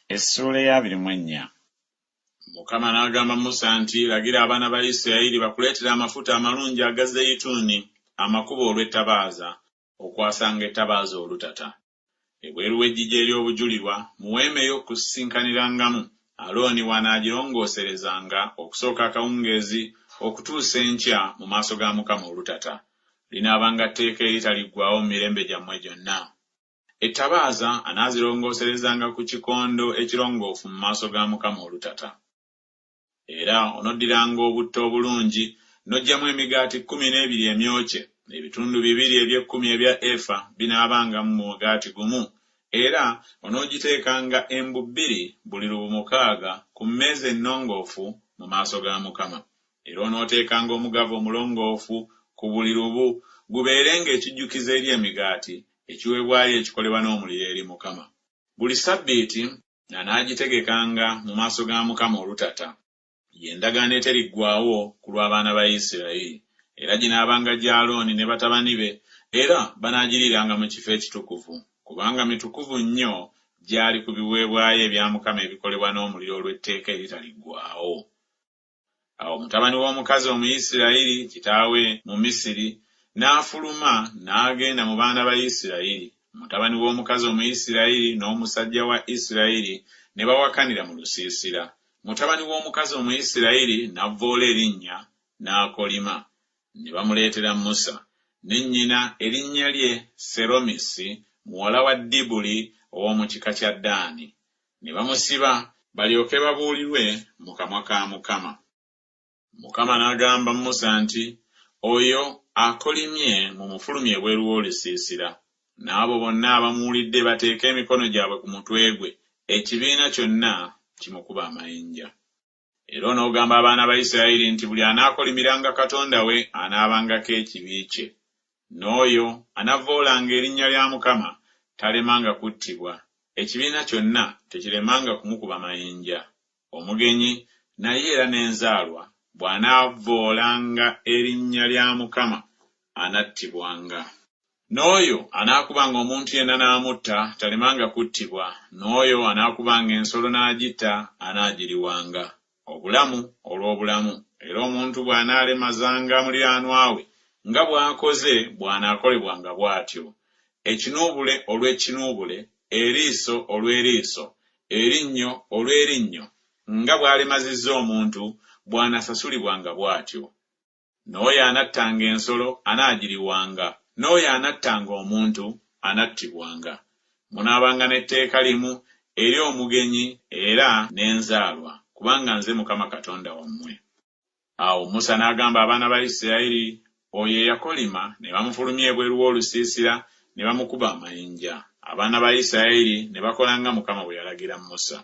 Essula ya 24. Mukama n'agamba Musa nti lagira abaana ba Isirayiri bakuleetera amafuta amalungi aga zeyituuni amakubo olw'ettabaaza okwasanga ettabaaza olutata. Ebweru w'eggigi ery'obujulirwa mu weema ey'okusinkanirangamu Alooni w'anaagirongooserezanga okusooka akawungeezi okutuusa enkya mu maaso ga Mukama olutata. Linaabanga tteeka eritaliggwaawo mu mirembe gyammwe gyonna. Ettabaaza anaazirongooserezanga ku kikondo ekirongoofu mu maaso ga Mukama olutata. Era onoddiranga obutto obulungi n'oggyamu emigaati 12 emyokye, ebitundu 2 eby'ekkumi ebya efa binaabanga mu mugaati gumu, era onoogiteekanga embu 2 buli lubu 6 ku mmeeza ennongoofu mu maaso ga Mukama. Era onooteekanga omugavu omulongoofu ku buli lubu gubeerenga ekijjukizo eri emigaati ekiweebwayo ekikolebwa n'omuliro eri Mukama. Buli Ssabbiiti anaagitegekanga mu maaso ga Mukama olutata. Y'endagaano eteriggwaawo ku lw'abaana ba Isirayiri, era ginaabanga gya Alooni ne batabani be, era banaagiriiranga mu kifo ekitukuvu, kubanga mitukuvu nnyo gyali ku biweebwayo ebya Mukama ebikolebwa n'omuliro olw'etteeka eritaliggwaawo. Awo mutabani w'omukazi Omuyisirayiri kitaawe mu Misiri n'afuluma n'agenda mu baana ba Isirayiri. Mutabani w'omukazi Omuyisirayiri n'omusajja wa Isirayiri ne bawakanira mu lusiisira. Mutabani w'omukazi Omuyisirayiri n'avvoola erinnya n'akolima. Ne bamuleetera Musa, ne nnyina erinnya lye Seromisi muwala wa Dibuli ow'omu kika kya Ddaani. Ne bamusiba balyoke babuulirwe mu kamwa ka Mukama. Mukama n'agamba Musa nti, oyo akolimye mumufulumye ebweru w'olusiisira, n'abo bonna abamuwulidde bateeke emikono gyabwe ku mutwe gwe, ekibiina kyonna kimukuba amayinja. Era onoogamba abaana ba Isirayiri nti buli anaakolimiranga Katonda we anaabangako ekibi kye, n'oyo anavvoolanga erinnya lya Mukama talemanga kuttibwa, ekibiina kyonna tekiremanga kumukuba mayinja. Omugenyi naye era n'enzaalwa bw'anaavvoolanga erinnya lya Mukama anattibwanga. N'oyo anaakubanga omuntu yenna n'amutta talemanga kuttibwa, n'oyo anaakubanga ensolo n'agitta anaagiriwanga. Obulamu olw'obulamu. Era omuntu bw'anaalemazanga muliraanwa we nga bw'akoze bw'anaakolebwanga bw'atyo. Ekinuubule olw'ekinuubule, eriiso olw'eriiso, erinnyo olw'erinnyo, nga bw'alemazizza omuntu bw'anaasasulibwanga bw'atyo. N'oyo anattanga ensolo anaagiriwanga, n'oyo anattanga omuntu anattibwanga. Munaabanga n'etteeka limu eri omugenyi era n'enzaalwa, kubanga nze Mukama Katonda wammwe. Awo Musa n'agamba abaana ba Isirayiri, oyo eyakolima ne bamufulumya ebweru w'olusiisira ne bamukuba amayinja. Abaana ba Isirayiri ne bakola nga Mukama bwe yalagira Musa.